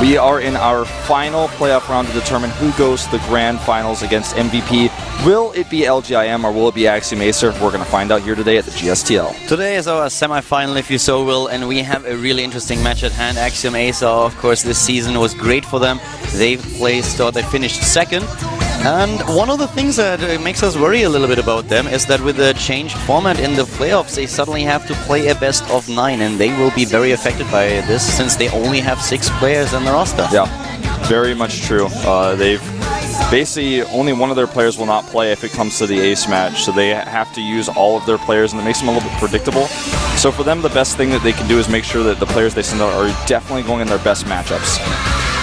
We are in our final playoff round to determine who goes to the grand finals against MVP. Will it be LGIM or will it be Axiom-Acer? We're going to find out here today at the GSTL. Today is our semi-final, if you so will, and we have a really interesting match at hand. Axiom-Acer, of course, this season was great for them. They finished second. And one of the things that makes us worry a little bit about them is that with the changed format in the playoffs, they suddenly have to play a best of 9, and they will be very affected by this since they only have 6 players in the roster. Yeah, very much true. They've basically only one of their players will not play if it comes to the ace match, so they have to use all of their players, and it makes them a little bit predictable. So for them, the best thing that they can do is make sure that the players they send out are definitely going in their best matchups.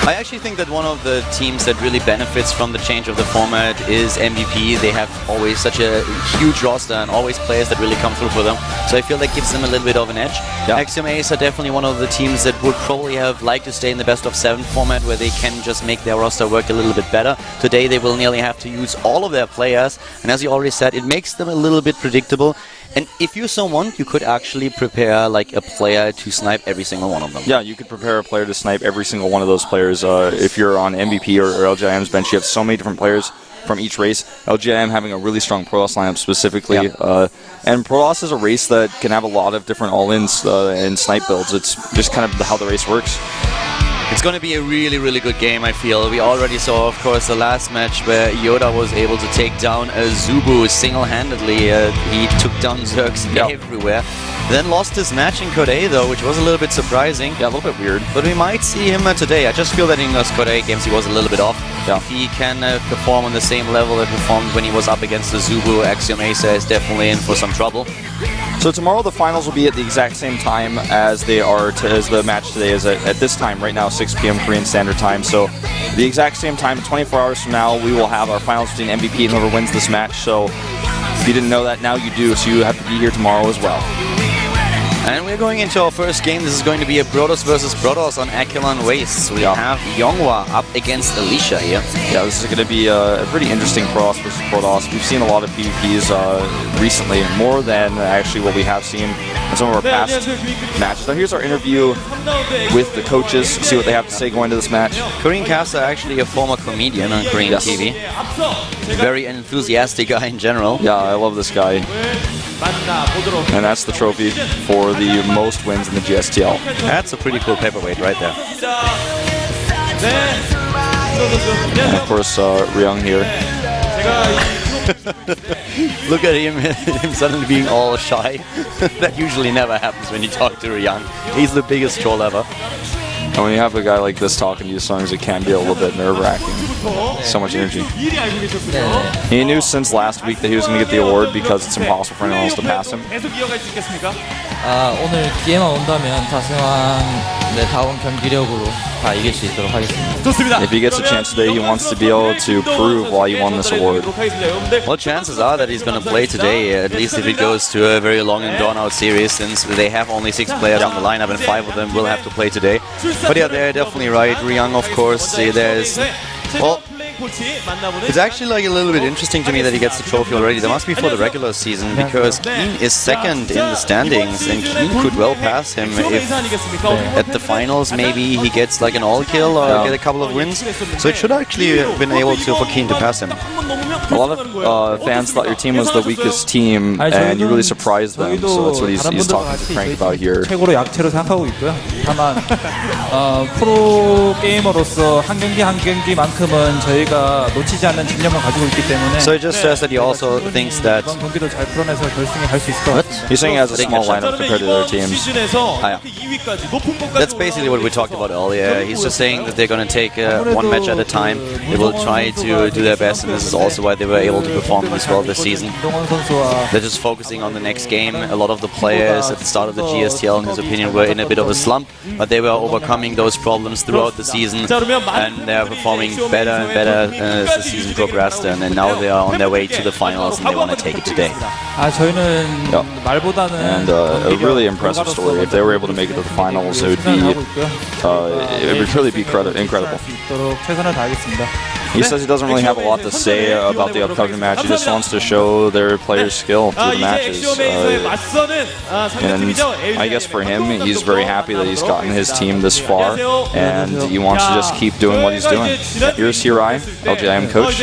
I actually think that one of the teams that really benefits from the change of the format is MVP. They have always such a huge roster and always players that really come through for them. So I feel that gives them a little bit of an edge. Yeah. Axiom-Acer are definitely one of the teams that would probably have liked to stay in the best of 7 format where they can just make their roster work a little bit better. Today they will nearly have to use all of their players, and as you already said, it makes them a little bit predictable. And if you so want, you could actually prepare like a player to snipe every single one of them. Yeah, you could prepare a player to snipe every single one of those players. If you're on MVP or LGIM's bench, you have so many different players from each race. LGIM having a really strong Protoss lineup specifically. Yep. And Protoss is a race that can have a lot of different all-ins and snipe builds. It's just kind of how the race works. It's going to be a really, really good game, I feel. We already saw, of course, the last match where Yoda was able to take down a Zubu single-handedly. He took down Zergs everywhere. Then lost his match in Code A, though, which was a little bit surprising. Yeah, a little bit weird. But we might see him today. I just feel that in those Code A games he was a little bit off. Yeah. If he can perform on the same level that he performed when he was up against the Zubu, Axiom-Acer is definitely in for some trouble. So tomorrow the finals will be at the exact same time as they are as the match today is at this time right now, 6 p.m. Korean Standard Time. So the exact same time, 24 hours from now, we will have our finals between MVP and whoever wins this match. So if you didn't know that, now you do. So you have to be here tomorrow as well. And we're going into our first game. This is going to be a Protoss versus Protoss on Acheron Wastes. We have Yonghwa up against Alicia here. Yeah, this is going to be a pretty interesting Protoss versus Protoss. We've seen a lot of PvPs recently, more than actually what we have seen in some of our past matches. Now here's our interview with the coaches, see what they have to say going to this match. Korean Caster, actually a former comedian on Korean TV. Very enthusiastic guy in general. Yeah, I love this guy. And that's the trophy for the most wins in the GSTL. That's a pretty cool paperweight right there. And of course, Ryung here. Look at him suddenly being all shy. That usually never happens when you talk to Ryung. He's the biggest troll ever. And when you have a guy like this talking to you songs, it can be a little bit nerve-wracking. So much energy. He knew since last week that he was going to get the award because it's impossible for anyone else to pass him. 오늘 기회만 온다면 다승왕 다운 경기력으로 다 이길 수 있도록 하겠습니다. If he gets a chance today, he wants to be able to prove why he won this award. Well, chances are that he's going to play today, at least if it goes to a very long and drawn-out series, since they have only 6 players on the lineup and 5 of them will have to play today. But yeah, they're definitely right. Ryung, of course, there's... Well, it's actually like a little bit interesting to me that he gets the trophy already. That must be for the regular season, because Keen is second in the standings, and Keen could well pass him if at the finals maybe he gets like an all-kill or get a couple of wins. So it should actually have been able for Keen to pass him. A lot of fans thought your team was the weakest team, and you really surprised them. So that's what he's talking to Frank about here. 최고로 약체로 생각하고 있고요. 다만 프로 게이머로서 한 경기 한 경기만큼은 저희가 놓치지 않는 집념을 가지고 있기 때문에. So it just says that he also thinks that. 이번 경기도 잘 풀어내서 결승에 갈 수 있을 것 같습니다. He's saying he has a small lineup compared to their teams. That's basically what we talked about earlier. He's just saying that they're going to take one match at a time. They will try to do their best, and this is also why they were able to perform this well this season. They're just focusing on the next game. A lot of the players at the start of the GSTL, in his opinion, were in a bit of a slump, but they were overcoming those problems throughout the season, and they're performing better and better as the season progressed, and now they are on their way to the finals and they want to take it today. And a really impressive story. If they were able to make it to the finals, it would really be incredible. He says he doesn't really have a lot to say about the upcoming match. He just wants to show their players' skill through the matches. And I guess for him, he's very happy that he's gotten his team this far, and he wants to just keep doing what he's doing. Here's Hirai, LGIM coach.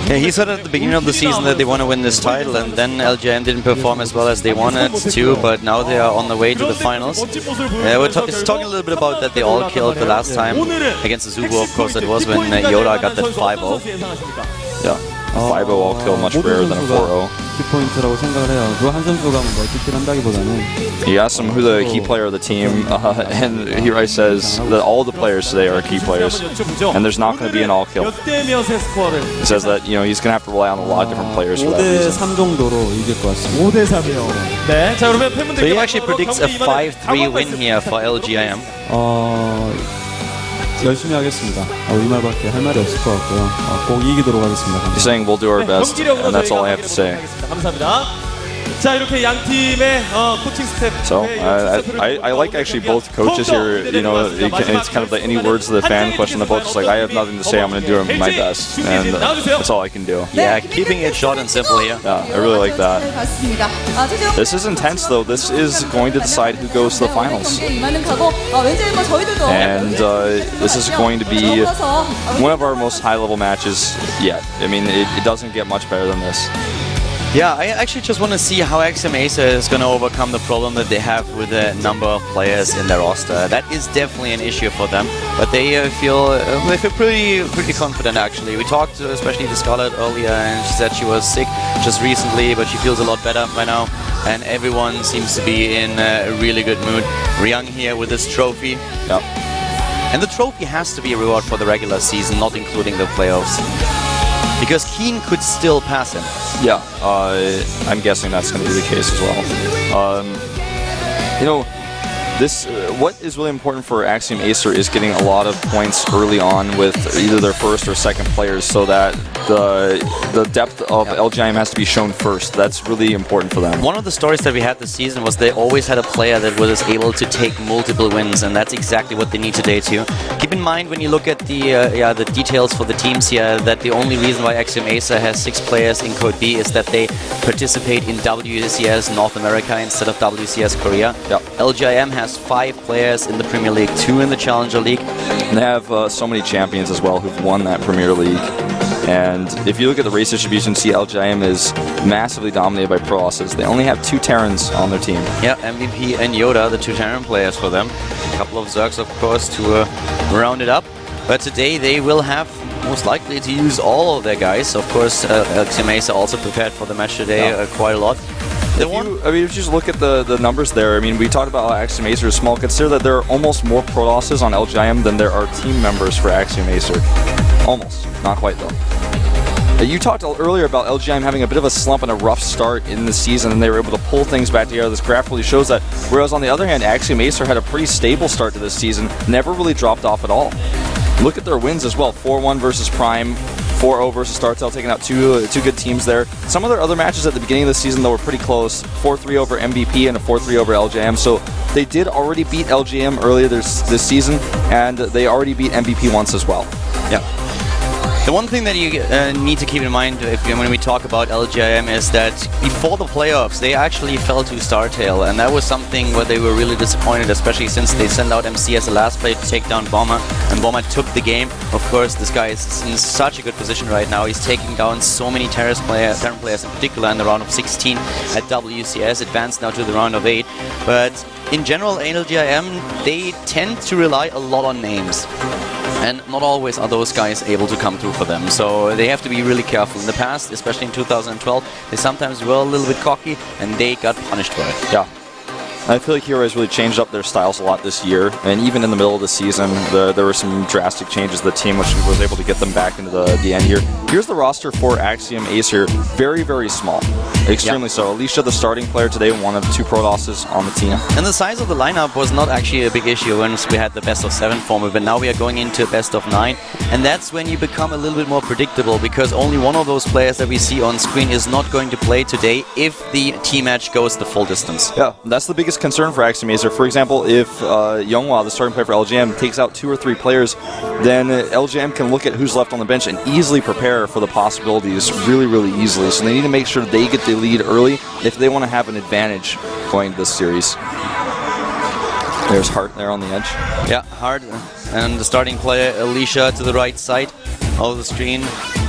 Yeah, he said at the beginning of the season that they want to win this title, and then LGIM didn't perform as well as they wanted to, but now they are on the way to the finals. We're talking a little bit about that they all killed the last time against the Zubu, of course, that was when Yoda got that 5-0. Yeah, 5-0 all kill, much rarer than a 4-0. 키포인트라고 생각을 해요. 그 한 선수가 멀티킬 한다기보다는 He asks him who the key player of the team, and Hirai says that all the players today are key players, and there's not going to be an all kill. He says that he's going to have to rely on a lot of different players for that reason. 5대3 정도로 이길 것 같습니다. 5대3이요. 네, 자 그러면 팬분들께 So he actually predicts a 5-3 win here for LGIM. 열심히 하겠습니다. 이 말밖에 할 말이 없을 것 같고요. 꼭 이기도록 하겠습니다. He's saying we'll do our best, and that's all I have to say. 감사합니다. 자 이렇게 양 팀의 코칭 스텝. So I like actually both coaches here. It's kind of like any words to the fan question. They're both just like, I have nothing to say. I'm going to do my best, and that's all I can do. Yeah, keeping it short and simple here. Yeah, I really like that. This is intense though. This is going to decide who goes to the finals, and this is going to be one of our most high-level matches yet. I mean, it doesn't get much better than this. Yeah, I actually just want to see how Axiom-Acer is going to overcome the problem that they have with the number of players in their roster. That is definitely an issue for them, but they feel pretty confident actually. We talked especially to Scarlett earlier, and she said she was sick just recently, but she feels a lot better by now, and everyone seems to be in a really good mood. Ryung here with this trophy. Yep. And the trophy has to be a reward for the regular season, not including the playoffs. Because Keen could still pass him. Yeah, I'm guessing that's going to be the case as well. What is really important for Axiom-Acer is getting a lot of points early on with either their first or second players, so that the depth of LGIM has to be shown first. That's really important for them. One of the stories that we had this season was they always had a player that was able to take multiple wins, and that's exactly what they need today too. Keep in mind when you look at the details for the teams here that the only reason why Axiom-Acer has 6 players in Code B is that they participate in WCS North America instead of WCS Korea. Yep. LGIM has 5 players in the Premier League, 2 in the Challenger League. And they have so many champions as well who've won that Premier League. And if you look at the race distribution, see LGIM is massively dominated by Pro-Losses. They only have 2 Terrans on their team. Yeah, MVP and Yoda, the 2 Terran players for them. A couple of Zergs, of course, to round it up. But today they will have most likely to use all of their guys. Of course, Axiom-Acer also prepared for the match today quite a lot. If you just look at the numbers there, I mean, we talked about how Axiom-Acer is small. Consider that there are almost more Pro-Losses on LGIM than there are team members for Axiom-Acer. Almost. Not quite, though. You talked earlier about LGIM having a bit of a slump and a rough start in the season, and they were able to pull things back together. This graph really shows that. Whereas on the other hand, Axiom-Acer had a pretty stable start to this season, never really dropped off at all. Look at their wins as well. 4-1 versus Prime, 4-0 versus StarTel, taking out two good teams there. Some of their other matches at the beginning of the season, though, were pretty close. 4-3 over MVP and a 4-3 over LGIM. So they did already beat LGIM earlier this season, and they already beat MVP once as well. Yeah. The one thing that you need to keep in mind when we talk about LGIM is that before the playoffs, they actually fell to StarTale, and that was something where they were really disappointed, especially since they sent out MC as the last player to take down Bomber, and Bomber took the game. Of course, this guy is in such a good position right now. He's taking down so many Terran players in particular in the round of 16 at WCS, advanced now to the round of 8. But in general, LGIM, they tend to rely a lot on names. And not always are those guys able to come through for them. So they have to be really careful. In the past, especially in 2012, they sometimes were a little bit cocky and they got punished for it. Yeah. I feel like Hero has really changed up their styles a lot this year, and even in the middle of the season, there were some drastic changes to the team, which was able to get them back into the end here. Here's the roster for Axiom-Acer. Very, very small. Extremely so. Alicia, the starting player today, one of 2 Pro-Losses on the team. And the size of the lineup was not actually a big issue once we had the best of 7 format, but now we are going into a best of 9, and that's when you become a little bit more predictable, because only one of those players that we see on screen is not going to play today if the team match goes the full distance. Yeah, that's the biggest concern for Axiom-Acer. For example, if Younghwa, the starting player for LGM, takes out 2 or 3 players, then LGM can look at who's left on the bench and easily prepare for the possibilities really, really easily. So they need to make sure they get the lead early if they want to have an advantage going this series. There's Hart there on the edge. Yeah, Hart and the starting player Alicia to the right side of the screen.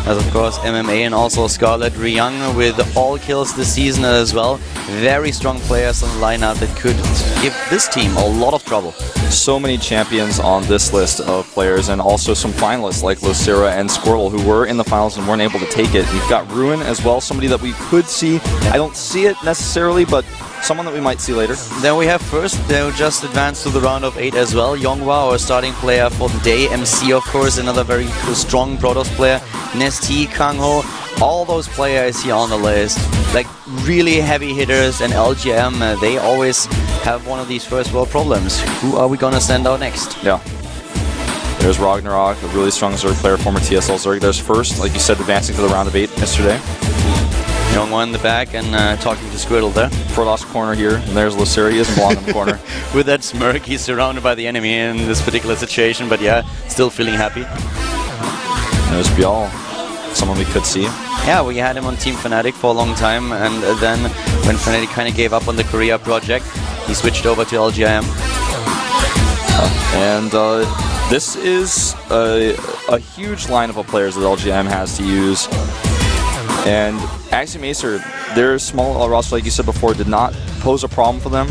As of course MMA and also Scarlet Ryung with all kills this season as well. Very strong players on the lineup that could give this team a lot of trouble. So many champions on this list of players, and also some finalists like Lucera and Squirtle who were in the finals and weren't able to take it. You've got Ruin as well, somebody that we could see. I don't see it necessarily, but someone that we might see later. Then we have first, they'll just advance to the round of 8 as well. Younghwa, our starting player for the day. MC, of course, another very strong Protoss player. Nesty, Kangho, all those players here on the list. Like really heavy hitters, and LGM, they always have one of these first world problems. Who are we gonna send out next? Yeah. There's Ragnarok, a really strong Zerg player, former TSL Zerg. There's first, like you said, advancing to the round of 8 yesterday. Younghwa in the back and talking to Squirtle there. Protoss corner here, and there's Lucera. He doesn't belong in the corner. With that smirk, he's surrounded by the enemy in this particular situation, but yeah, still feeling happy. There's Bial, someone we could see. Yeah, we had him on Team Fnatic for a long time, and then when Fnatic kind of gave up on the Korea project, he switched over to LGIM. And this is a huge lineup of players that LGM has to use. And Axiom-Acer, their small roster, like you said before, did not pose a problem for them.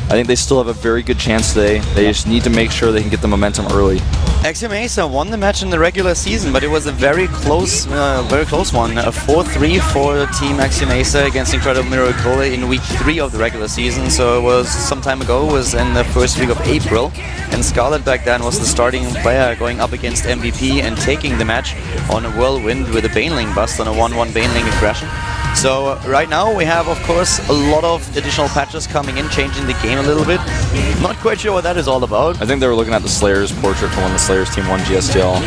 I think they still have a very good chance today. They just need to make sure they can get the momentum early. Axiom-Acer won the match in the regular season, but it was a very close one. A 4-3 for Team Axiom-Acer against Incredible Miracle in week 3 of the regular season. So it was some time ago, it was in the first week of April. And Scarlet back then was the starting player going up against MVP and taking the match on a whirlwind with a Baneling bust on a 1-1 Baneling aggression. So right now we have, of course, a lot of additional patches coming in, changing the game a little bit. Not quite sure what that is all about. I think they were looking at the Slayers portrait from when the Slayers team won GSTL.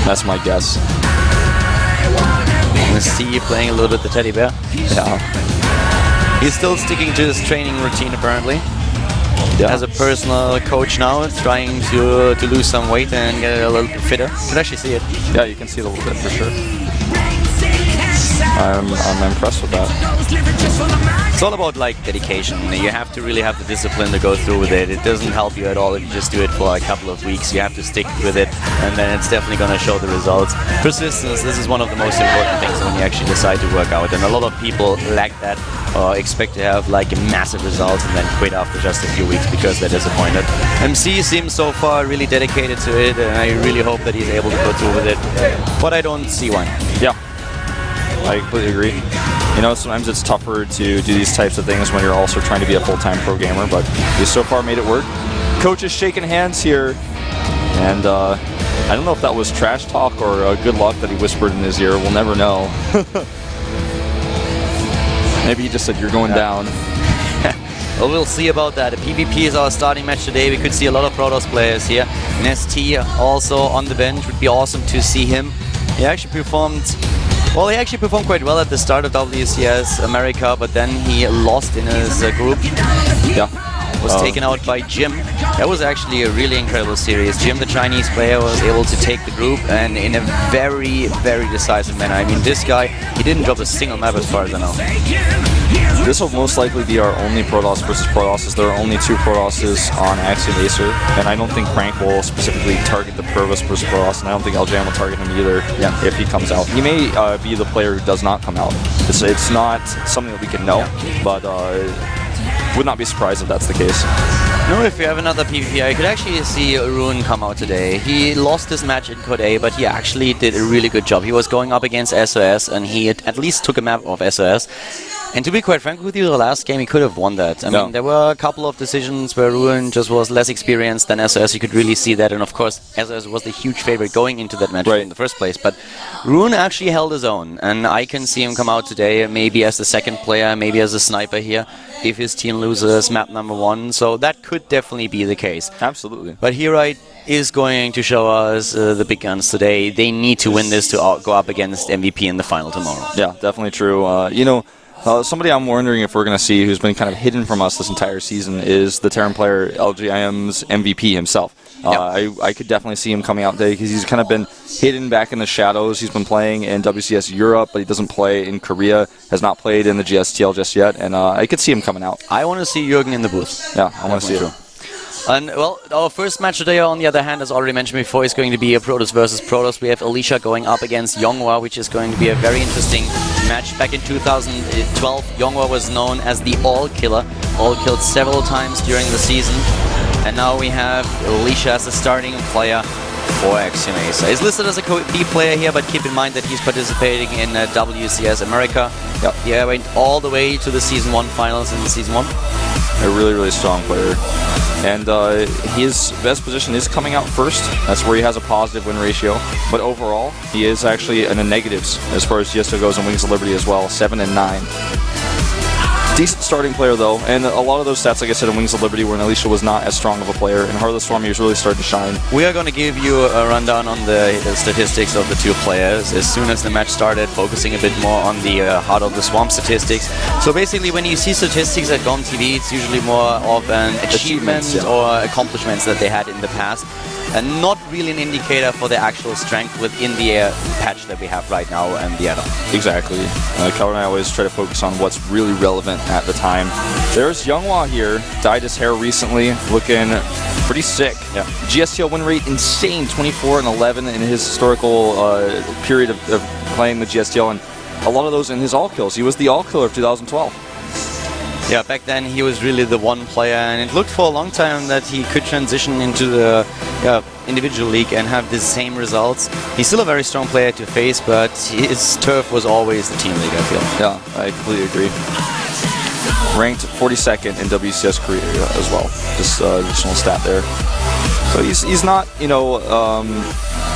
That's my guess. Let's see, playing a little bit the teddy bear. Yeah. He's still sticking to his training routine apparently. Yeah. As a personal coach now, trying to lose some weight and get a little bit fitter. You can actually see it. Yeah, you can see it a little bit for sure. I'm impressed with that. It's all about like dedication. You have to really have the discipline to go through with it. It doesn't help you at all if you just do it for a couple of weeks. You have to stick with it, and then it's definitely going to show the results. Persistence, this is one of the most important things when you actually decide to work out, and a lot of people lack that or expect to have like massive results and then quit after just a few weeks because they're disappointed. MC seems so far really dedicated to it, and I really hope that he's able to go through with it, but I don't see why. Yeah. I completely agree. You know, sometimes it's tougher to do these types of things when you're also trying to be a full-time pro gamer, but he's so far made it work. Coach is shaking hands here, and I don't know if that was trash talk or good luck that he whispered in his ear. We'll never know. Maybe he just said, "You're going down." Well, we'll see about that. The PvP is our starting match today. We could see a lot of Protoss players here. Nesty also on the bench. Would be awesome to see him. He actually performed... Well, he actually performed quite well at the start of WCS America, but then he lost in his group. Yeah. Was taken out by Jim. That was actually a really incredible series. Jim, the Chinese player, was able to take the group, and in a very, very decisive manner. I mean, this guy, he didn't drop a single map as far as I know. This will most likely be our only Protoss versus Protosses. There are only 2 Protosses on Axiom-Acer, and I don't think Crank will specifically target the Protoss versus Protoss, and I don't think LJM will target him either if he comes out. He may be the player who does not come out. It's not something that we can know, but would not be surprised if that's the case. No, if you have another PvP, I could actually see Ruin come out today. He lost his match in Code A, but he actually did a really good job. He was going up against SOS, and he at least took a map of SOS. And to be quite frank with you, the last game he could have won that. I mean, there were a couple of decisions where Ruin just was less experienced than SOS. You could really see that, and of course, SOS was the huge favorite going into that match in the first place. But Ruin actually held his own, and I can see him come out today, maybe as the second player, maybe as a sniper here, if his team loses map number 1. So that could definitely be the case. Absolutely. But Herite is going to show us the big guns today. They need to win this to go up against MVP in the final tomorrow. Yeah, definitely true. You know, Somebody I'm wondering if we're going to see who's been kind of hidden from us this entire season is the Terran player LGIM's MVP himself. I could definitely see him coming out today because he's kind of been hidden back in the shadows. He's been playing in WCS Europe, but he doesn't play in Korea, has not played in the GSTL just yet, and I could see him coming out. I want to see Jürgen in the booth. Yeah, I want to see it. And, well, our first match today, on the other hand, as already mentioned before, is going to be a Protoss versus Protoss. We have Alicia going up against Yonghwa, which is going to be a very interesting match. Back in 2012, Yonghwa was known as the All-Killer, all-killed several times during the season. And now we have Alicia as the starting player for Axiom-Acer. He's listed as a B player here, but keep in mind that he's participating in WCS America. Yep. Yeah, went all the way to the Season 1 finals in the Season 1. A really, really strong player. And his best position is coming out first. That's where he has a positive win ratio. But overall, he is actually in the negatives as far as GSTL goes in Wings of Liberty as well, 7 and 9. Decent starting player though, and a lot of those stats, like I said, in Wings of Liberty, where Alicia was not as strong of a player. In Heart of the Storm, he was really starting to shine. We are going to give you a rundown on the statistics of the two players as soon as the match started, focusing a bit more on the Heart of the Swamp statistics. So basically, when you see statistics at GOMTV, it's usually more of an achievement or accomplishments that they had in the past, and not really an indicator for the actual strength within the patch that we have right now and the add-on. Exactly. Calvin and I always try to focus on what's really relevant at the time. There's Yonghwa here, dyed his hair recently, looking pretty sick. Yeah. GSTL win rate insane, 24 and 11 in his historical period of playing the GSTL, and a lot of those in his all-kills. He was the all-killer of 2012. Yeah, back then he was really the one player, and it looked for a long time that he could transition into the individual league and have the same results. He's still a very strong player to face, but his turf was always the team league, I feel. Yeah, I completely agree. Ranked 42nd in WCS Korea as well. Just additional stat there. So he's not, you know,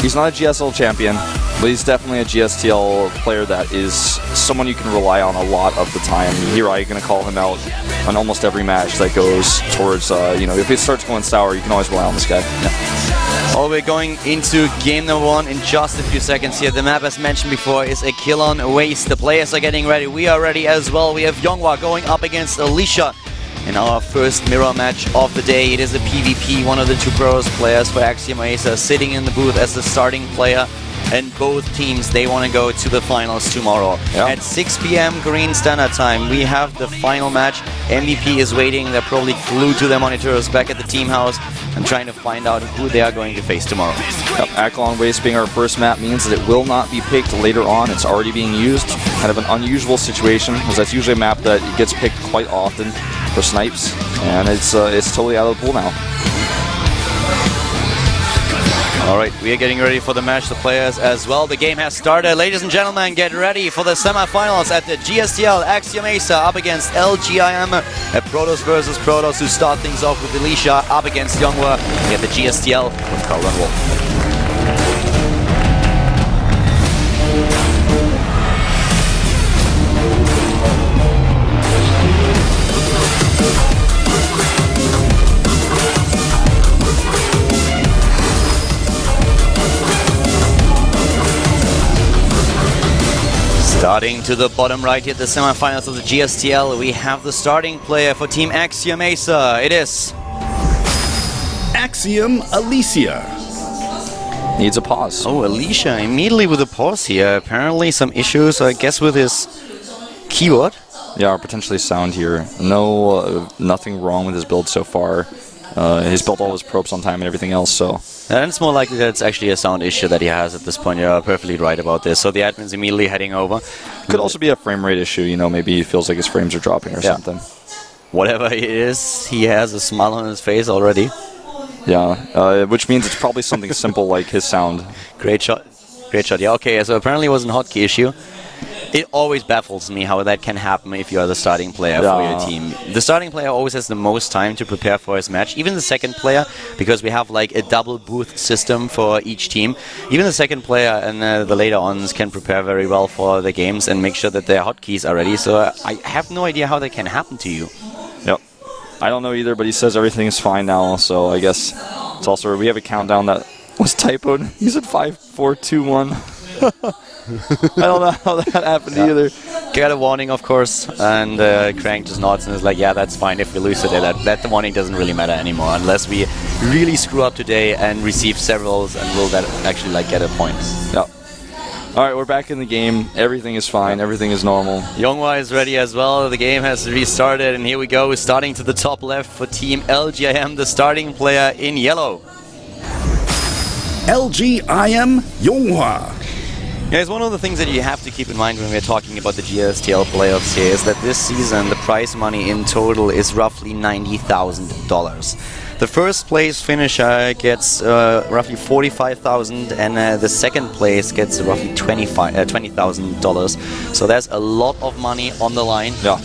he's not a GSL champion, but he's definitely a GSTL player that is someone you can rely on a lot of the time. Here I'm going to call him out on almost every match that goes towards, you know, if it starts going sour, you can always rely on this guy. Yeah. Well, we're going into game number 1 in just a few seconds here. The map, as mentioned before, is a kill on waste. The players are getting ready. We are ready as well. We have Yonghwa going up against Alicia in our first mirror match of the day. It is a PvP, one of the two pros players for Axiom-Acer sitting in the booth as the starting player. And both teams, they want to go to the finals tomorrow. Yeah. At 6 p.m. Korean Standard Time, we have the final match. MVP is waiting. They're probably glued to their monitors back at the team house and trying to find out who they are going to face tomorrow. Yep, Akalon Waste being our first map means that it will not be picked later on. It's already being used. Kind of an unusual situation, because that's usually a map that gets picked quite often for snipes, and it's totally out of the pool now. Alright, we are getting ready for the match, the players as well. The game has started. Ladies and gentlemen, get ready for the semifinals at the GSTL. Axiom-Acer up against LGIM, a Protoss versus Protoss, who start things off with Alicia up against Yonghwa. We have the GSTL with Carl and Wolf. Starting to the bottom right here, the semifinals of the GSTL, we have the starting player for Team Axiom-Acer. It is Axiom-Acer. Needs a pause. Oh, Alicia immediately with a pause here. Apparently some issues, I guess, with his keyboard. Yeah, or potentially sound here. No, nothing wrong with his build so far. He's built all his probes on time and everything else, so... And it's more likely that it's actually a sound issue that he has at this point. You're perfectly right about this. So the admin's immediately heading over. Could also be a frame rate issue, you know, maybe he feels like his frames are dropping or something. Whatever it is, he has a smile on his face already. Yeah, which means it's probably something simple like his sound. Great shot. Great shot. Yeah, okay, so apparently it was a hotkey issue. It always baffles me how that can happen if you are the starting player for your team. The starting player always has the most time to prepare for his match. Even the second player, because we have like a double booth system for each team. Even the second player and the later ons can prepare very well for the games and make sure that their hotkeys are ready. So I have no idea how that can happen to you. Yep. I don't know either, but he says everything is fine now, so I guess it's also... We have a countdown that was typoed. He said 5, 4, 2, 1. I don't know how that happened either. Got a warning, of course, and Crank just nods and is like, yeah, that's fine. If we lose today, that warning doesn't really matter anymore, unless we really screw up today and receive severals, and will that actually like get a point. Yeah. All right, we're back in the game. Everything is fine. Everything is normal. Yonghwa is ready as well. The game has restarted, and here we go. Starting to the top left for Team LGIM, the starting player in yellow. LGIM Yonghwa. Guys, one of the things that you have to keep in mind when we're talking about the GSTL playoffs here is that this season the prize money in total is roughly $90,000. The first place finisher gets roughly $45,000, and the second place gets roughly $20,000. So there's a lot of money on the line. Yeah.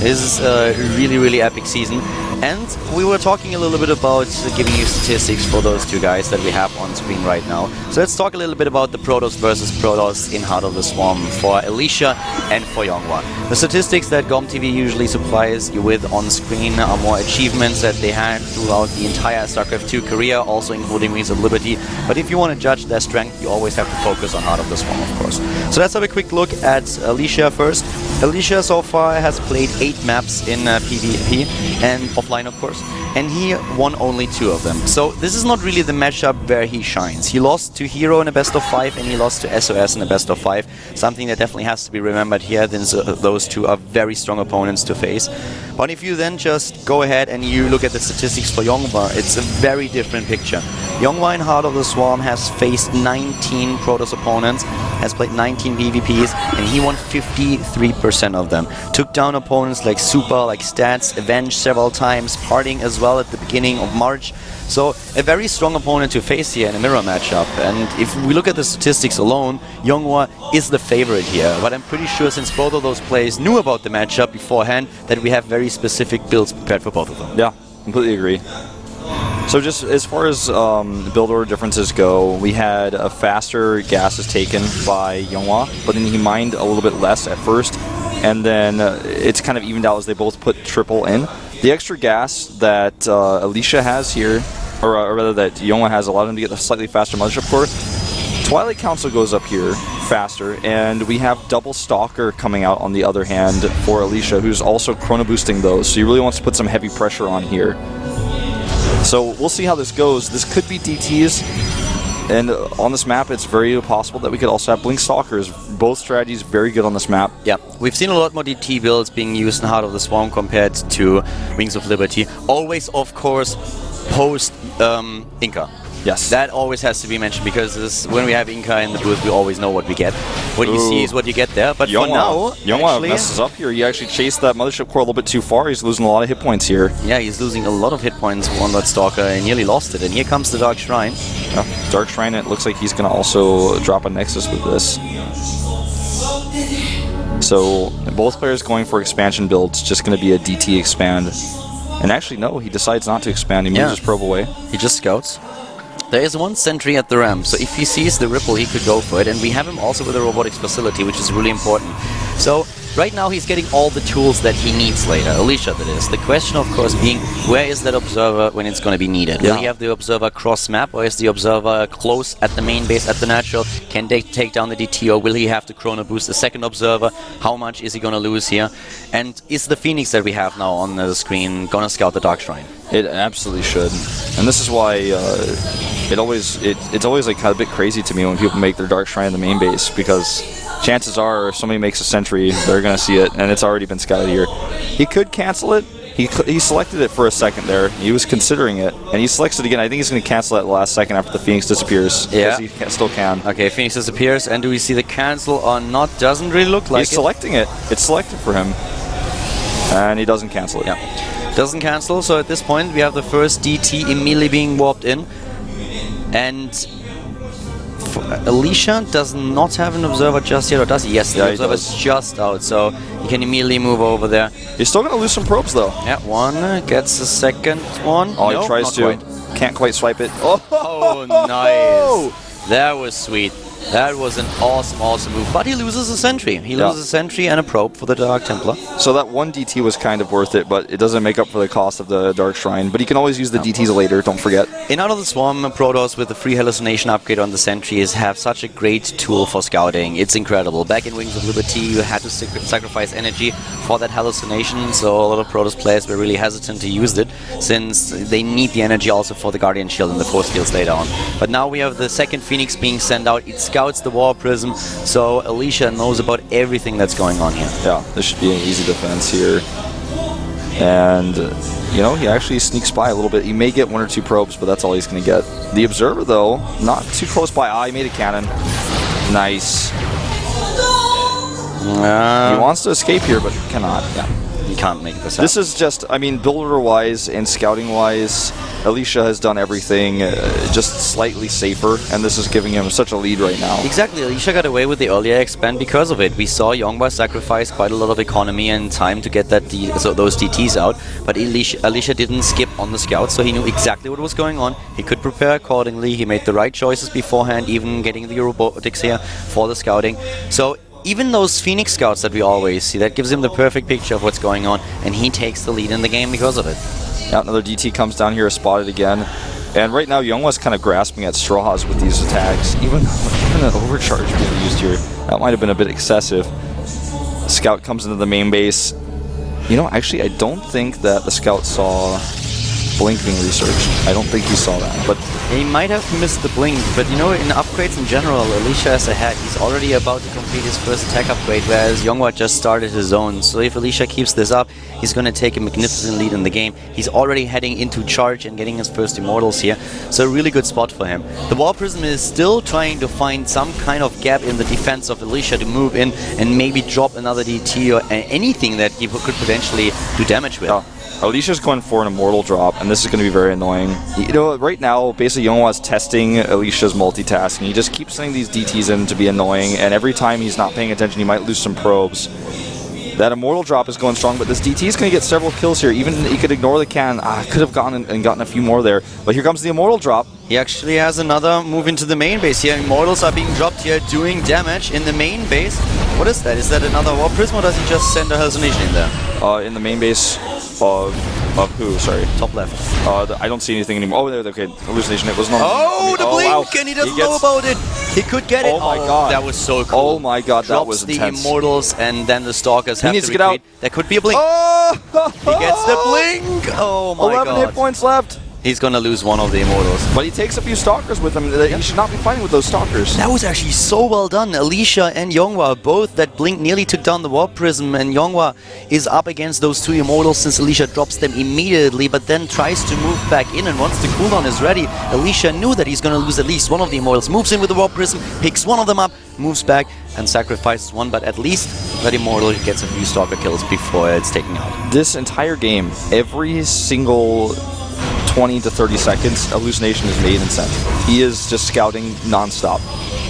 This is a really, really epic season. And we were talking a little bit about giving you statistics for those two guys that we have on screen right now. So let's talk a little bit about the Protoss versus Protoss in Heart of the Swarm for Alicia and for Yonghwa. The statistics that GOMTV usually supplies you with on screen are more achievements that they had throughout the entire StarCraft 2 career, also including Wings of Liberty. But if you want to judge their strength, you always have to focus on Heart of the Swarm, of course. So let's have a quick look at Alicia first. Alicia so far has played 8 maps in PvP and offline, of course, and he won only 2 of them. So this is not really the matchup where he shines. He lost to Hero in a best of 5 and he lost to SOS in a best of 5. Something that definitely has to be remembered here, since those two are very strong opponents to face. But if you then just go ahead and you look at the statistics for Yonghwa, it's a very different picture. Yonghwa in Heart of the Swarm has faced 19 Protoss opponents, has played 19 PvPs, and he won 53% of them. Took down opponents like Super, like Stats, Avenge several times, Parting as well at the beginning of March. So a very strong opponent to face here in a mirror matchup. And if we look at the statistics alone, Yonghwa is the favorite here. But I'm pretty sure, since both of those players knew about the matchup beforehand, that we have very specific builds prepared for both of them. Yeah, completely agree. So just as far as build order differences go, we had a faster gases taken by Yonghwa, but then he mined a little bit less at first, and then it's kind of evened out as they both put triple in. The extra gas that Alicia has here, or rather that Yonghwa has, allowed him to get a slightly faster mothership core. Twilight Council goes up here faster, and we have double Stalker coming out on the other hand for Alicia, who's also chrono boosting those, so he really wants to put some heavy pressure on here. So we'll see how this goes. This could be DTs, and on this map it's very possible that we could also have Blink Stalkers. Both strategies very good on this map. Yeah, we've seen a lot more DT builds being used in Heart of the Swarm compared to Wings of Liberty. Always, of course, post Inca. Yes. That always has to be mentioned, because when we have Inca in the booth, we always know what we get. What you see is what you get there, but for now... Yonghwa messes up here. He actually chased that mothership core a little bit too far. He's losing a lot of hit points here. Yeah, he's losing a lot of hit points on that Stalker and nearly lost it. And here comes the Dark Shrine. Yeah, Dark Shrine, it looks like he's going to also drop a Nexus with this. So both players going for expansion builds, just going to be a DT expand. And actually, no, he decides not to expand. He moves his probe away. He just scouts. There is one sentry at the ramp, so if he sees the Ripple, he could go for it. And we have him also with a robotics facility, which is really important. So right now he's getting all the tools that he needs later. Alicia, that is. The question, of course, being, where is that observer when it's going to be needed? Will he have the observer cross-map, or is the observer close at the main base at the natural? Can they take down the DT, or will he have to chrono boost the second observer? How much is he going to lose here? And is the Phoenix that we have now on the screen going to scout the Dark Shrine? It absolutely should. And this is why it's always like kind of a bit crazy to me when people make their Dark Shrine in the main base, because chances are if somebody makes a sentry, they're going to see it, and it's already been scouted here. He could cancel it. He selected it for a second there. He was considering it, and he selects it again. I think he's going to cancel it at the last second after the Phoenix disappears. Yeah. He still can. Okay, Phoenix disappears, and do we see the cancel or not? Doesn't really look like He's selecting it. It's selected for him, and he doesn't cancel it. Yeah. Doesn't cancel, so at this point we have the first DT immediately being warped in. And Alicia does not have an observer just yet, or does he? Yes, the observer is just out, so he can immediately move over there. He's still going to lose some probes, though. Yeah, one gets a second one. Oh, no, he tries to. Quite. Can't quite swipe it. Oh, nice. That was sweet. That was an awesome move, but he loses a sentry. He loses a sentry and a probe for the Dark Templar. So that one DT was kind of worth it, but it doesn't make up for the cost of the Dark Shrine. But he can always use the DTs later, don't forget. In Out of the Swarm, Protoss with the free hallucination upgrade on the sentries have such a great tool for scouting. It's incredible. Back in Wings of Liberty, you had to sacrifice energy for that hallucination, so a lot of Protoss players were really hesitant to use it, since they need the energy also for the Guardian Shield and the Force Fields later on. But now we have the second Phoenix being sent out. It scouts the War Prism, so Alicia knows about everything that's going on here. Yeah, this should be an easy defense here. And, you know, he actually sneaks by a little bit. He may get 1 or 2 probes, but that's all he's going to get. The Observer, though, not too close by. Ah, he made a cannon. Nice. He wants to escape here, but cannot. Yeah. You can't make this This is just, I mean, builder-wise and scouting-wise, Alicia has done everything just slightly safer, and this is giving him such a lead right now. Exactly, Alicia got away with the earlier expand because of it. We saw Yongba sacrifice quite a lot of economy and time to get that those DTs out, but Alicia didn't skip on the scout, so he knew exactly what was going on. He could prepare accordingly, he made the right choices beforehand, even getting the robotics here for the scouting. So even those Phoenix scouts that we always see, that gives him the perfect picture of what's going on, and he takes the lead in the game because of it. Yeah, another DT comes down here, spotted again. And right now, Youngwa's kind of grasping at straws with these attacks. Even an overcharge being used here, that might have been a bit excessive. Scout comes into the main base. You know, actually, I don't think that the Scout saw Blink being researched. I don't think he saw that, but he might have missed the Blink, but you know, in upgrades in general, Alicia is ahead. He's already about to complete his first attack upgrade, whereas Yongwa just started his own. So if Alicia keeps this up, he's going to take a magnificent lead in the game. He's already heading into charge and getting his first Immortals here, so a really good spot for him. The War Prism is still trying to find some kind of gap in the defense of Alicia to move in and maybe drop another DT or anything that he could potentially do damage with. Alicia's going for an Immortal drop, and this is going to be very annoying. You know, right now, basically, Yongwa's testing Alicia's multitasking. He just keeps sending these DTs in to be annoying, and every time he's not paying attention, he might lose some probes. That Immortal drop is going strong, but this DT is going to get several kills here. Even he could ignore the cannon. Could have gone and gotten a few more there. But here comes the Immortal drop. He actually has another move into the main base here. Immortals are being dropped here, doing damage in the main base. What is that? Is that another War Prism, or does he just send a hallucination in there? In the main base of who? Sorry. Top left. I don't see anything anymore. Oh, there, okay. Hallucination. It was not. Oh, the blink, wow. and he doesn't know about it. He could get it. Oh my god. That was so cool. Oh my god, that was intense. Drops the Immortals, and then the Stalkers have needs to to get retreat. out. That could be a blink. Oh! He gets the blink. Oh my 11 god. hit points left. He's gonna lose one of the Immortals. But he takes a few Stalkers with him. He should not be fighting with those Stalkers. That was actually so well done. Alicia and Yongwa, both that blink nearly took down the Warp Prism, and Yongwa is up against those two Immortals since Alicia drops them immediately, but then tries to move back in, and once the cooldown is ready, Alicia knew that he's gonna lose at least one of the Immortals, moves in with the Warp Prism, picks one of them up, moves back, and sacrifices one, but at least that Immortal gets a few Stalker kills before it's taken out. This entire game, every single 20 to 30 seconds, hallucination is made and sent. He is just scouting non-stop.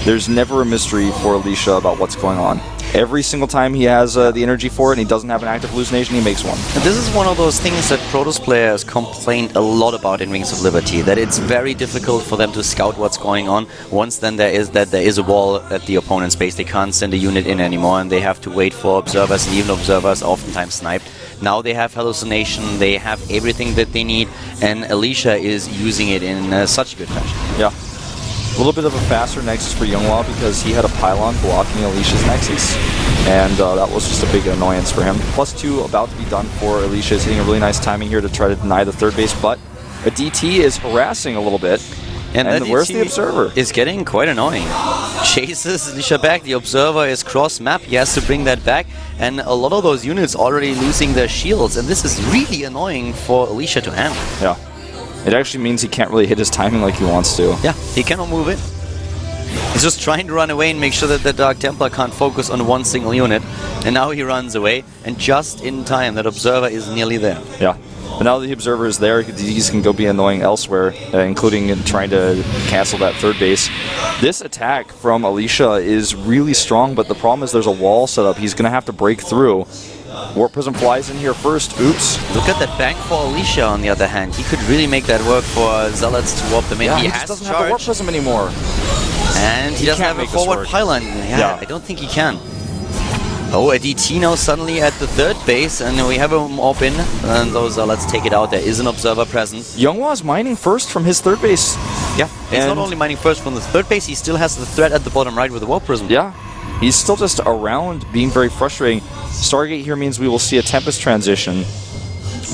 There's never a mystery for Alicia about what's going on. Every single time he has the energy for it and he doesn't have an active hallucination, he makes one. And this is one of those things that Protoss players complained a lot about in Wings of Liberty, that it's very difficult for them to scout what's going on. Once then there is a wall at the opponent's base, they can't send a unit in anymore, and they have to wait for observers, and even observers are oftentimes sniped. Now they have hallucination, they have everything that they need, and Alicia is using it in such a good fashion. Yeah. A little bit of a faster Nexus for Youngwa because he had a pylon blocking Alicia's Nexus, and that was just a big annoyance for him. +2 about to be done for Alicia. He's hitting a really nice timing here to try to deny the third base, but a DT is harassing a little bit. And where's the Observer? Is getting quite annoying. Chases Alicia back. The Observer is cross-map. He has to bring that back. And a lot of those units already losing their shields. And this is really annoying for Alicia to handle. Yeah. It actually means he can't really hit his timing like he wants to. Yeah, he cannot move it. He's just trying to run away and make sure that the Dark Templar can't focus on one single unit. And now he runs away. And just in time, that Observer is nearly there. Yeah. But now that the Observer is there, these can go be annoying elsewhere, including in trying to cancel that third base. This attack from Alicia is really strong, but the problem is there's a wall set up. He's going to have to break through. Warp Prism flies in here first. Oops. Look at that bank for Alicia, on the other hand. He could really make that work for Zealots to warp them in. Yeah, he he has just doesn't have the Warp Prism anymore. And he doesn't can't have a make this forward work. pylon. Yeah, Yeah. I don't think he can. Oh, a DT now suddenly at the third base, and we have a mob in. And those are, let's take it out. There is an observer present. Younghwa is mining first from his third base. Yeah, he's not And- only mining first from the third base, he still has the threat at the bottom right with the Warp Prism. Yeah, he's still just around being very frustrating. Stargate here means we will see a Tempest transition.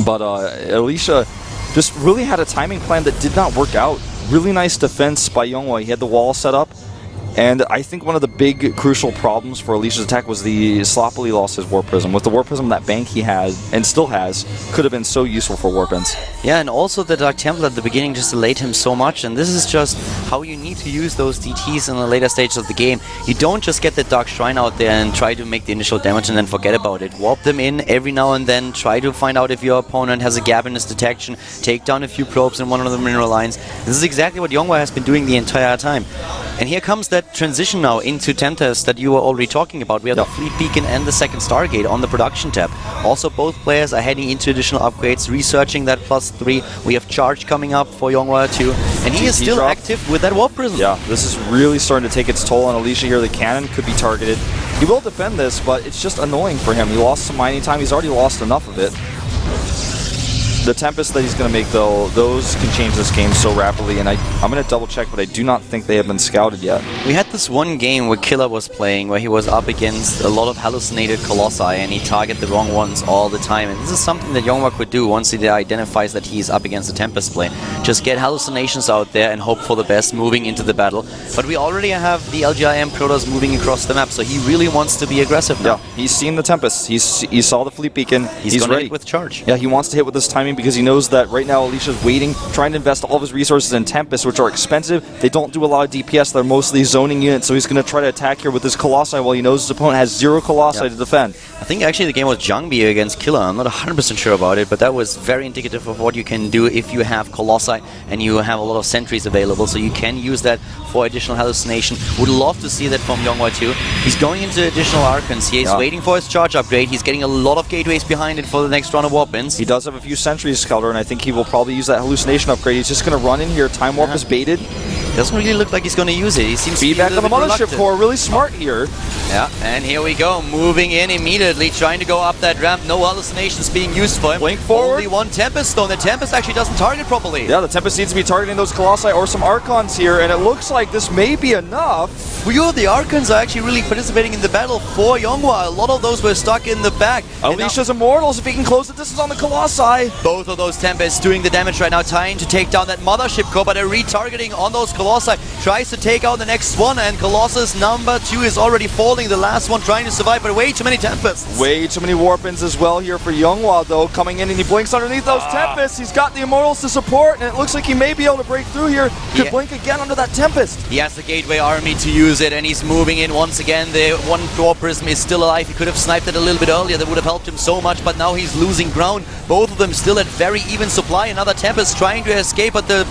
But Alicia just really had a timing plan that did not work out. Really nice defense by Younghwa. He had the wall set up. And I think one of the big crucial problems for Alicia's attack was the sloppily lost his Warp Prism. With the Warp Prism, that bank he had, and still has, could have been so useful for Warpins. Yeah, and also the Dark Temple at the beginning just delayed him so much, and this is just how you need to use those DTs in the later stages of the game. You don't just get the Dark Shrine out there and try to make the initial damage and then forget about it. Warp them in every now and then, try to find out if your opponent has a gap in his detection, take down a few probes in one of the mineral lines. This is exactly what Younghwa has been doing the entire time. And here comes that transition now into Tempest that you were already talking about. We have the Fleet Beacon and the second Stargate on the production tab. Also, both players are heading into additional upgrades, researching that +3. We have Charge coming up for Younghwa too. And he is still drop. active with that Warp Prism. Yeah, this is really starting to take its toll on Alicia here. The cannon could be targeted. He will defend this, but it's just annoying for him. He lost some mining time. He's already lost enough of it. The Tempest that he's going to make, though, those can change this game so rapidly, and I'm going to double check, but I do not think they have been scouted yet. We had this one game where Killer was playing where he was up against a lot of hallucinated Colossi and he targeted the wrong ones all the time. And this is something that Younghwa could do once he identifies that he's up against a Tempest play. Just get hallucinations out there and hope for the best moving into the battle. But we already have the LGIM Protoss moving across the map, so he really wants to be aggressive now. Yeah, he's seen the Tempest. He saw the Fleet Beacon. He's going to ready hit with Charge. Yeah, he wants to hit with this timing because he knows that right now Alicia's waiting, trying to invest all of his resources in Tempest, which are expensive. They don't do a lot of DPS. They're mostly zoning units, so he's going to try to attack here with his Colossi while he knows his opponent has 0 Colossi to defend. I think actually the game was Jangbi against Killer. I'm not 100% sure about it, but that was very indicative of what you can do if you have Colossi and you have a lot of sentries available, so you can use that for additional hallucination. Would love to see that from Younghwa too. He's going into additional Archons. He's waiting for his charge upgrade. He's getting a lot of gateways behind it for the next round of Warpins. He does have a few sentries, Scouter, and I think he will probably use that hallucination upgrade. He's just going to run in here. Time Warp is baited. Doesn't really look like he's going to use it. He seems Feedback to be on the Mothership reluctant. Core, really smart here. Yeah, and here we go, moving in immediately, trying to go up that ramp. No hallucinations being used for him. Blink forward. Only one Tempest Stone. The Tempest actually doesn't target properly. Yeah, the Tempest needs to be targeting those Colossi or some Archons here, and it looks like this may be enough. Well, the Archons are actually really participating in the battle for Younghwa. A lot of those were stuck in the back. Alicia's Immortals, if he can close the distance on the Colossi. Both of those Tempests doing the damage right now, trying to take down that Mothership Core, but a retargeting on those Colossi. Tries to take out the next one, and Colossus number 2 is already falling. The last one trying to survive, but way too many Tempests. Way too many Warpins as well here for Younghwa, though, coming in, and he blinks underneath those Tempests. He's got the Immortals to support, and it looks like he may be able to break through here. Could blink again under that Tempest. He has the Gateway Army to use it, and he's moving in once again. The one Door Prism is still alive. He could have sniped it a little bit earlier. That would have helped him so much, but now he's losing ground. Both of them still at very even supply. Another Tempest trying to escape, but the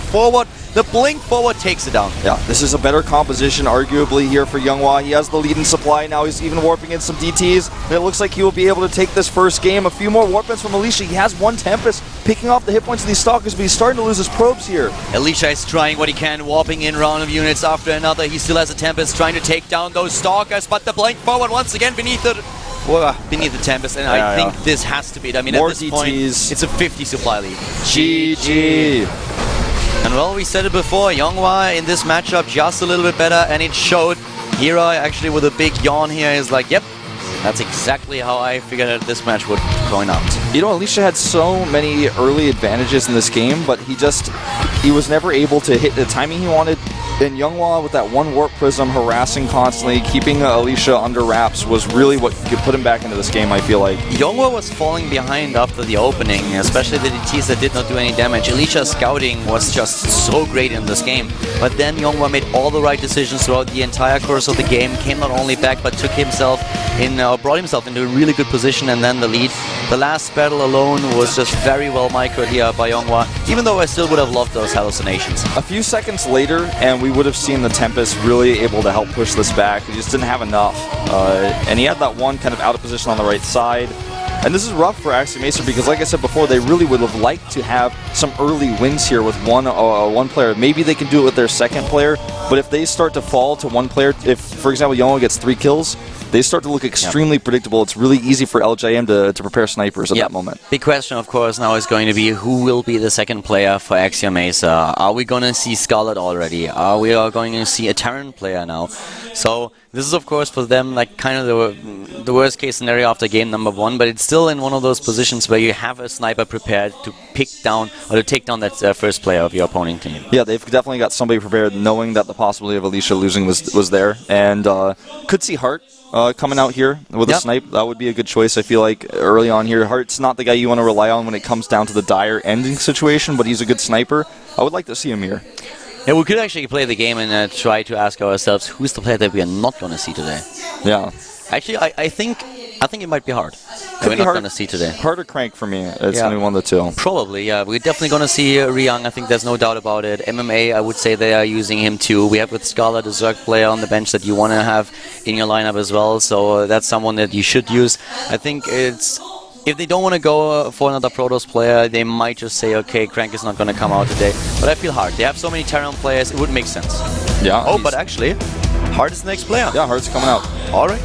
blink forward takes it down. Yeah, this is a better composition, arguably, here for Younghwa. He has the lead in supply now. He's even warping in some DTs, and it looks like he will be able to take this first game. A few more Warpins from Alicia. He has one Tempest picking off the hit points of these Stalkers, but he's starting to lose his probes here. Alicia is trying what he can, warping in round of units after another. He still has a Tempest trying to take down those Stalkers, but the blink forward once again beneath the Tempest, and I think this has to be it. I mean, more at this DTs. point, it's a 50 supply lead. GG. And well, we said it before, Younghwa in this matchup just a little bit better, and it showed. Hira actually with a big yawn here is like, yep, that's exactly how I figured that this match would going out. You know, Alicia had so many early advantages in this game, but he was never able to hit the timing he wanted. And Younghwa with that one Warp Prism harassing constantly, keeping Alicia under wraps was really what could put him back into this game, I feel like. Younghwa was falling behind after the opening, especially the DTs that did not do any damage. Alicia's scouting was just so great in this game. But then Younghwa made all the right decisions throughout the entire course of the game, came not only back, but brought himself into a really good position, and then the lead. The last battle alone was just very well microed here by Younghwa, even though I still would have loved those hallucinations. A few seconds later, and we would have seen the Tempest really able to help push this back. He just didn't have enough. And he had that one kind of out of position on the right side. And this is rough for Axiom-Acer because, like I said before, they really would have liked to have some early wins here with one player. Maybe they can do it with their second player, but if they start to fall to one player, if, for example, Yonghwa gets 3 kills, they start to look extremely predictable. It's really easy for LJM to prepare snipers at that moment. Big question, of course, now is going to be who will be the second player for Axiom-Acer. Are we going to see Scarlet already? Are we going to see a Terran player now? So this is, of course, for them like kind of the worst case scenario after game number 1, but it's still in one of those positions where you have a sniper prepared to pick down or to take down that first player of your opponent team. Yeah, they've definitely got somebody prepared, knowing that the possibility of Alicia losing was there, and could see Hart coming out here with a snipe. That would be a good choice, I feel like, early on here. Hart's not the guy you want to rely on when it comes down to the dire ending situation, but he's a good sniper. I would like to see him here. Yeah, we could actually play the game and try to ask ourselves who's the player that we are not going to see today. Yeah. Actually, I think it might be Hart. We're not going to see today. Hart or Crank for me. It's going to be one of the two. Probably, yeah. We're definitely going to see Ryang. I think there's no doubt about it. MMA, I would say they are using him too. We have with Scarlet a Zerg player on the bench that you want to have in your lineup as well. So that's someone that you should use. I think it's... If they don't want to go for another Protoss player, they might just say, okay, Crank is not going to come out today. But I feel Hart. They have so many Terran players, it would make sense. Yeah. Oh, but actually, Hart is the next player. Yeah, Hart's coming out. All right.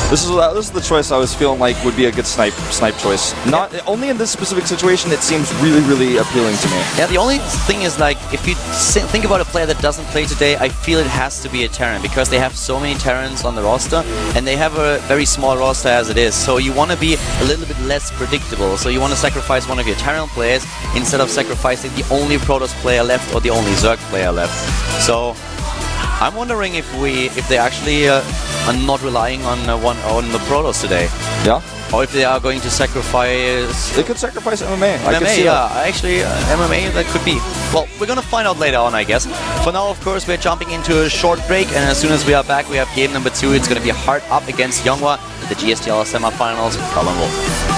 This is the choice I was feeling like would be a good snipe choice. Not only in this specific situation, it seems really, really appealing to me. Yeah, the only thing is, like, if you think about a player that doesn't play today, I feel it has to be a Terran, because they have so many Terrans on the roster, and they have a very small roster as it is. So you want to be a little bit less predictable. So you want to sacrifice one of your Terran players instead of sacrificing the only Protoss player left or the only Zerg player left. So I'm wondering if they actually are not relying on the Protoss today. Yeah. Or if they are going to sacrifice... They could sacrifice MMA. I could see yeah. that. Actually, MMA, that could be. Well, we're going to find out later on, I guess. For now, of course, we're jumping into a short break, and as soon as we are back, we have game number 2. It's going to be Hart up against Yonghwa, the GSTL semifinals. Colin Wolf.